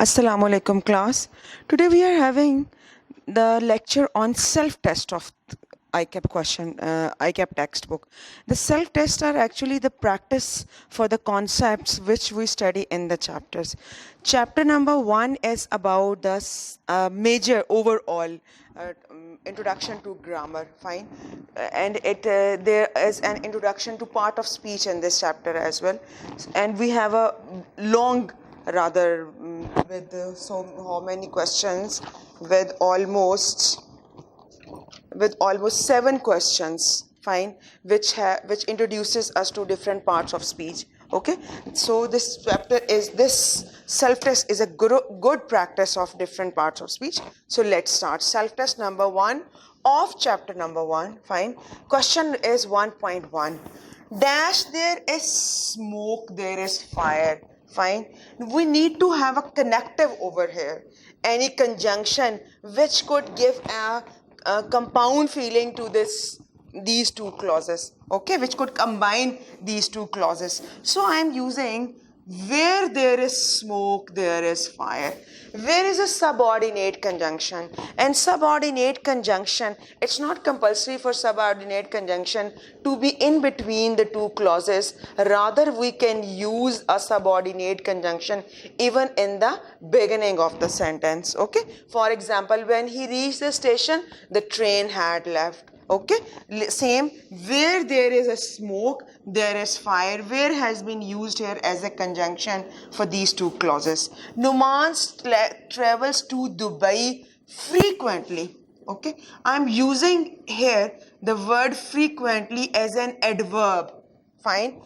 Assalamu alaikum class. Today we are having the lecture on self-test of ICAP textbook. The self-tests are actually the practice for the concepts which we study in the chapters. Chapter number 1 is about the major overall introduction to grammar, fine. And there is an introduction to part of speech in this chapter as well. And we have a long with so how many questions with almost 7 questions, fine, which introduces us to different parts of speech. Okay, so this self-test is a good practice of different parts of speech. So let's start. Self-test number 1 of chapter number 1, fine. Question is 1.1. Dash, there is smoke, there is fire. Fine. We need to have a connective over here. Any conjunction which could give a compound feeling to these two clauses. Okay, which could combine these two clauses. So I am using where there is smoke, there is fire. Where is a subordinate conjunction? And subordinate conjunction, it's not compulsory for subordinate conjunction to be in between the two clauses. Rather, we can use a subordinate conjunction even in the beginning of the sentence. Okay. For example, when he reached the station, the train had left. Okay, same, where there is a smoke, there is fire. Where has been used here as a conjunction for these two clauses. Numan travels to Dubai frequently. Okay, I'm using here the word frequently as an adverb. Fine.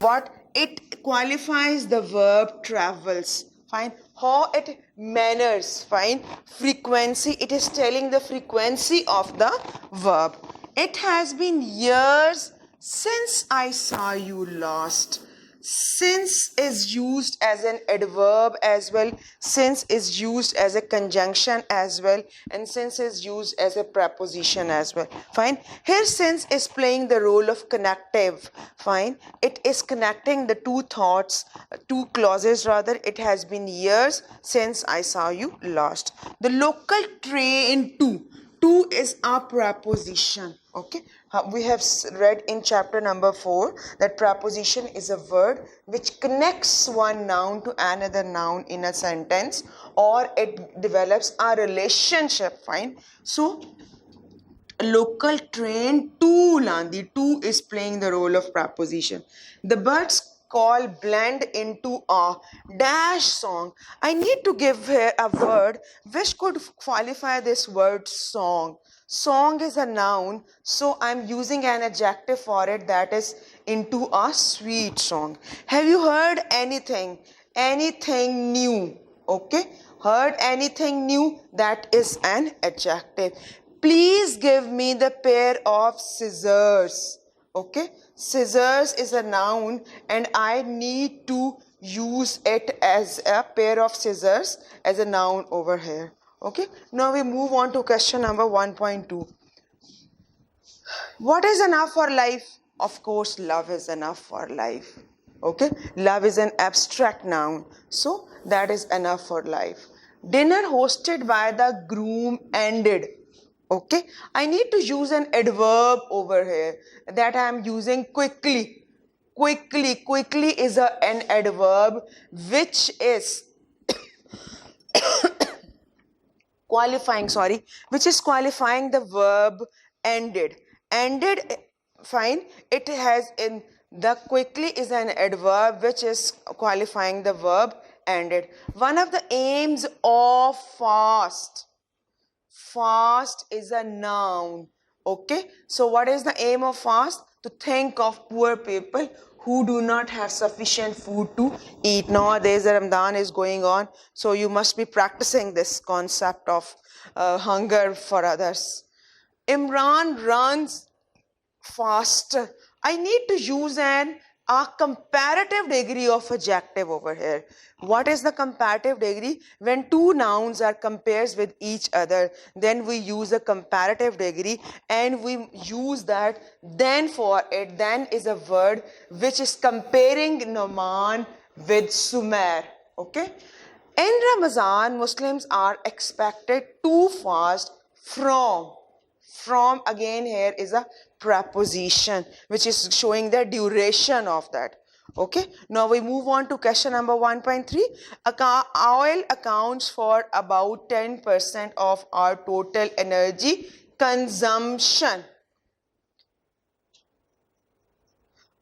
What it qualifies the verb travels. Fine. How it manners, fine. Frequency, it is telling the frequency of the verb. It has been years since I saw you last. Since is used as an adverb as well. Since is used as a conjunction as well. And since is used as a preposition as well. Fine. Here since is playing the role of connective. Fine. It is connecting the two thoughts, two clauses rather. It has been years since I saw you last. The local train to is a preposition. Okay, we have read in chapter number 4 that preposition is a word which connects one noun to another noun in a sentence, or it develops a relationship. Fine. So local train to Landi, to is playing the role of preposition. The birds call blend into a dash song. I need to give here a word which could qualify this word song. Song is a noun, so I'm using an adjective for it, that is into a sweet song. Have you heard anything new? Okay, heard anything new, that is an adjective. Please give me the pair of scissors. Okay, scissors is a noun and I need to use it as a pair of scissors as a noun over here. Okay, now we move on to question number 1.2. What is enough for life? Of course, love is enough for life. Okay, love is an abstract noun, so that is enough for life. Dinner hosted by the groom ended. Okay, I need to use an adverb over here that I am using quickly. Quickly is an adverb which is qualifying the verb ended. Fine. It has in the quickly is an adverb which is qualifying the verb ended. One of the aims of fast is a noun. Okay, so what is the aim of fast? To think of poor people who do not have sufficient food to eat. Nowadays the Ramadan is going on, so you must be practicing this concept of hunger for others. Imran runs faster. I need to use a comparative degree of adjective over here. What is the comparative degree? When two nouns are compared with each other, then we use a comparative degree and we use that then for it. Then is a word which is comparing Noman with Sumer. Okay. In Ramadan, Muslims are expected to fast from again here is a preposition which is showing the duration of that. Okay, now we move on to question number 1.3. Oil accounts for about 10% of our total energy consumption.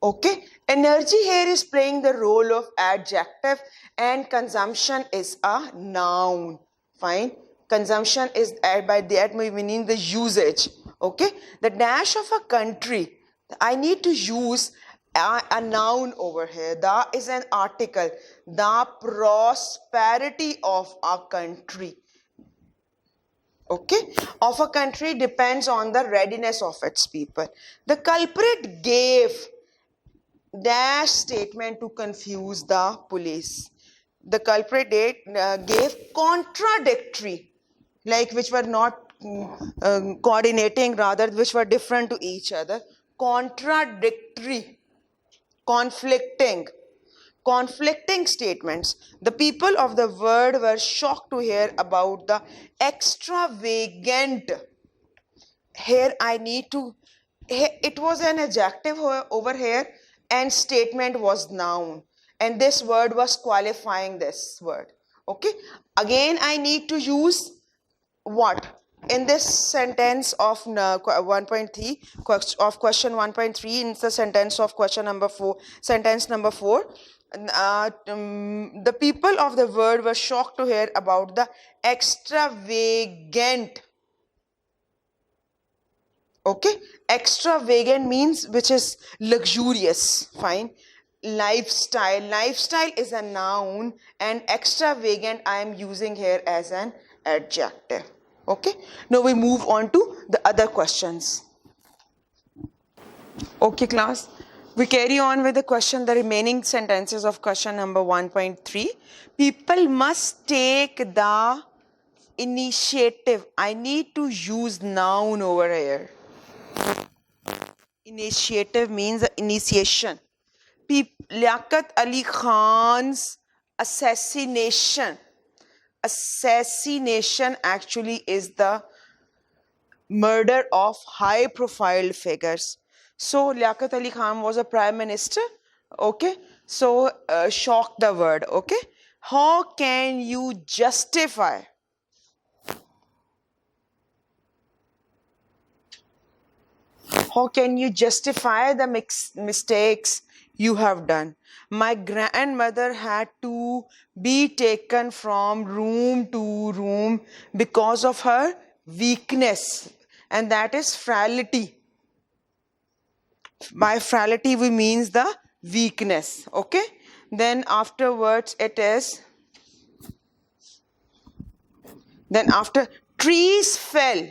Okay, energy here is playing the role of adjective and consumption is a noun. Fine, consumption is by that meaning the usage. Okay, the dash of a country, I need to use a noun over here. The is an article. The prosperity of a country, okay, of a country depends on the readiness of its people. The culprit gave dash statement to confuse the police. The culprit gave contradictory, like which were not coordinating, rather which were different to each other. Contradictory, conflicting statements. The people of the world were shocked to hear about the extravagant. Here I need to, it was an adjective over here and statement was noun, and this word was qualifying this word. Okay, again I need to use what in this sentence of 1.3 of question 1.3, in the sentence of question number 4, sentence number 4. The people of the world were shocked to hear about the extravagant. Okay, extravagant means which is luxurious. Fine, lifestyle is a noun and extravagant I am using here as an adjective. Okay, now we move on to the other questions. Okay class, we carry on with the question, the remaining sentences of question number 1.3. People must take the initiative. I need to use noun over here. Initiative means initiation. Liaquat Ali Khan's assassination. Assassination actually is the murder of high profile figures. So Liaquat Ali Khan was a prime minister. Okay, so shock the word. Okay, how can you justify? How can you justify the mistakes you have done? My grandmother had to be taken from room to room because of her weakness, and that is frailty. By frailty we means the weakness. Okay, then afterwards it is, then after trees fell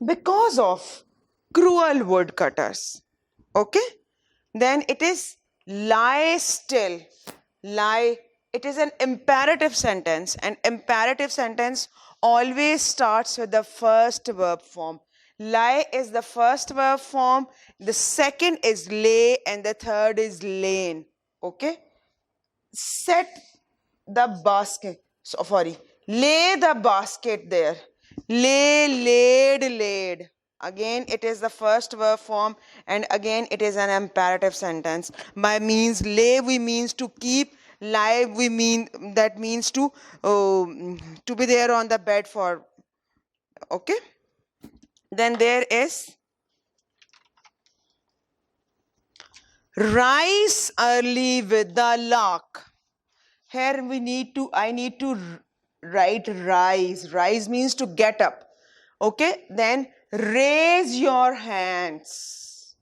because of cruel woodcutters. Okay, then it is lie still. Lie, it is an imperative sentence, and imperative sentence always starts with the first verb form. Lie is the first verb form, the second is lay, and the third is lain. Okay, set the basket, sorry, lay the basket there. Lay, laid. Again it is the first verb form, and again it is an imperative sentence. By means lay we means to keep, lie we mean that means to be there on the bed for. Okay, then there is rise early with the lark. Here we need to, I need to write rise. Rise means to get up. Okay, then raise your hands.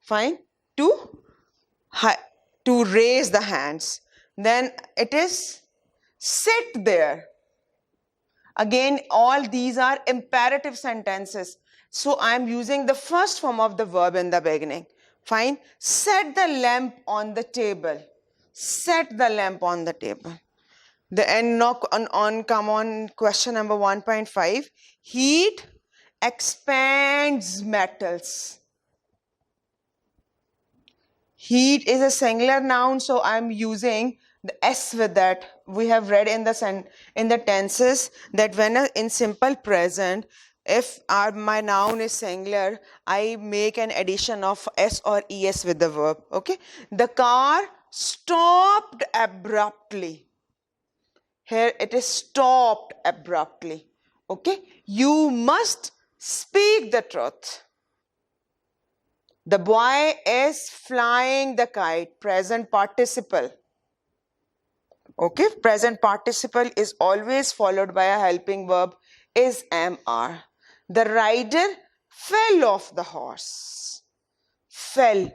Fine, to raise the hands. Then it is sit there. Again, all these are imperative sentences, so I am using the first form of the verb in the beginning. Fine, set the lamp on the table. Set the lamp on the table. The end knock on come on question number 1.5. Heat expands metals. Heat is a singular noun, so I'm using the s with that. We have read in the tenses that when in simple present, if my noun is singular, I make an addition of s or es with the verb. Okay, the car stopped abruptly. Here it is stopped abruptly. Okay, you must speak the truth. The boy is flying the kite. Present participle. Okay, present participle is always followed by a helping verb, is, am, are. The rider fell off the horse. Fell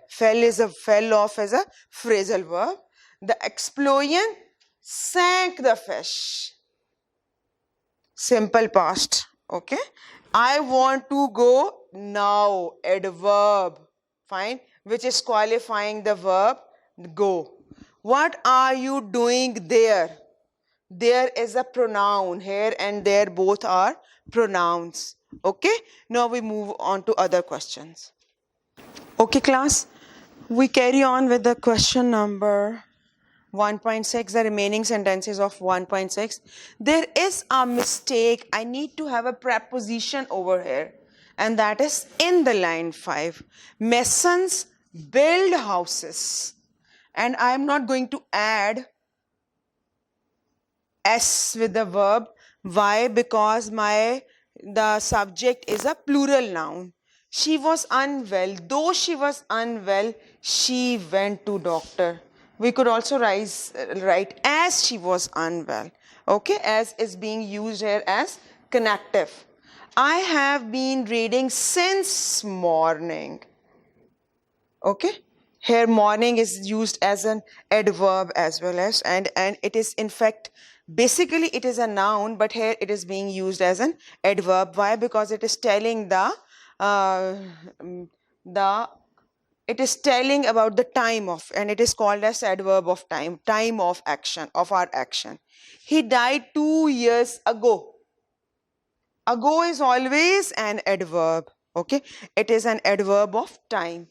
off as a phrasal verb. The explosion sank the fish. Simple past. Okay, I want to go now. Adverb. Fine, which is qualifying the verb go. What are you doing there? There is a pronoun. Here and there both are pronouns. Okay, now we move on to other questions. Okay, class, we carry on with the question number 1.6, the remaining sentences of 1.6. There is a mistake. I need to have a preposition over here, and that is in the line 5. Masons build houses, and I am not going to add s with the verb. Why? Because the subject is a plural noun. She was unwell. Though she was unwell, she went to doctor. We could also write as she was unwell. Okay, as is being used here as connective. I have been reading since morning. Okay, here morning is used as an adverb as well as, and it is in fact, basically it is a noun, but here it is being used as an adverb. Why? Because it is telling it is telling about the time of, and it is called as adverb of time of action, of our action. He died 2 years ago. Ago is always an adverb. Okay, it is an adverb of time.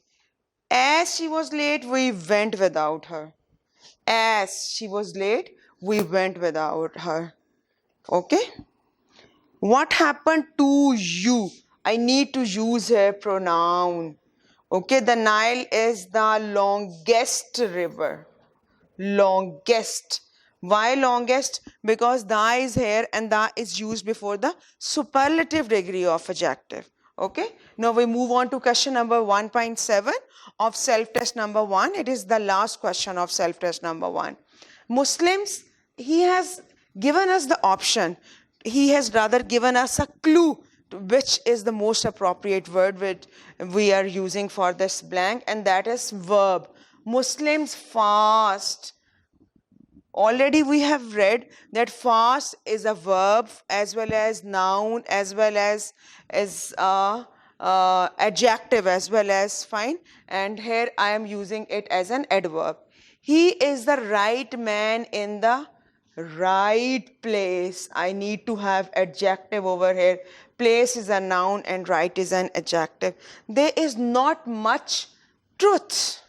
As she was late, we went without her. As she was late, we went without her. Okay. What happened to you? I need to use a pronoun. Okay, the Nile is the longest river. Longest. Why longest? Because the is here and the is used before the superlative degree of adjective. Okay, now we move on to question number 1.7 of self-test number 1. It is the last question of self-test number 1. Muslims, he has given us the option. He has rather given us a clue to which is the most appropriate word which we are using for this blank, and that is verb. Muslims fast. Already we have read that fast is a verb as well as noun as well as adjective as well as, fine, and here I am using it as an adverb. He is the right man in the right place. I need to have adjective over here. Place is a noun and right is an adjective. There is not much truth.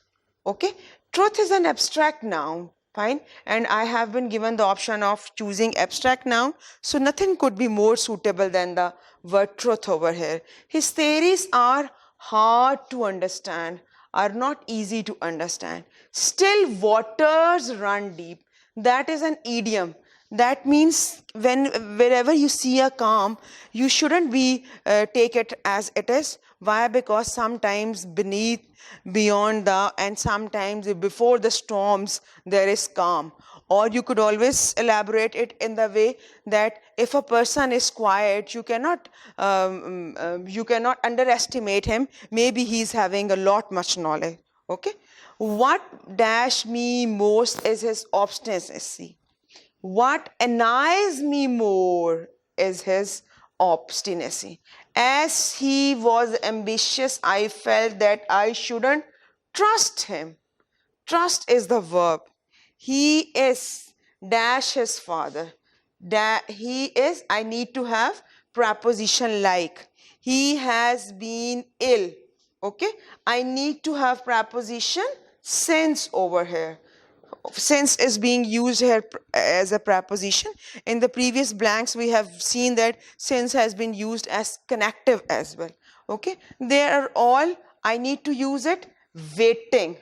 Okay, truth is an abstract noun. Fine, and I have been given the option of choosing abstract noun, so nothing could be more suitable than the word truth over here. His theories are hard to understand, are not easy to understand. Still waters run deep. That is an idiom. That means wherever you see a calm, you shouldn't take it as it is. Why? Because sometimes beyond and sometimes before the storms, there is calm. Or you could always elaborate it in the way that if a person is quiet, you cannot underestimate him. Maybe he's having a lot much knowledge. Okay. What dash me most is his obstinacy. What annoys me more is his obstinacy. As he was ambitious, I felt that I shouldn't trust him. Trust is the verb. He is dash his father. He is, I need to have preposition like. He has been ill. Okay, I need to have preposition since over here. Since is being used here as a preposition. In the previous blanks we have seen that since has been used as connective as well. Okay, they are all, I need to use it waiting,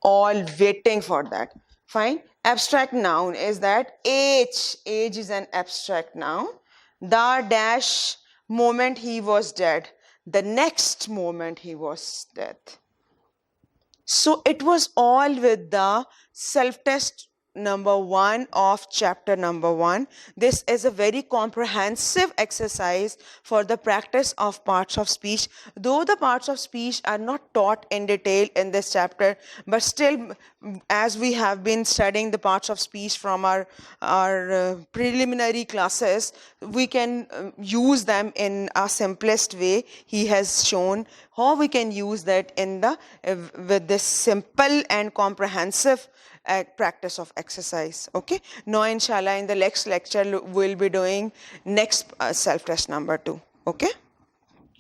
all waiting for that. Fine. Abstract noun is that age is an abstract noun. The dash moment he was dead, the next moment he was dead. So it was all with the self-test number 1 of chapter number 1. This is a very comprehensive exercise for the practice of parts of speech. Though the parts of speech are not taught in detail in this chapter, but still, as we have been studying the parts of speech from our preliminary classes, we can use them in a simplest way. He has shown how we can use that in the with this simple and comprehensive practice of exercise. Okay, now inshallah in the next lecture we'll be doing next self test number 2. Okay.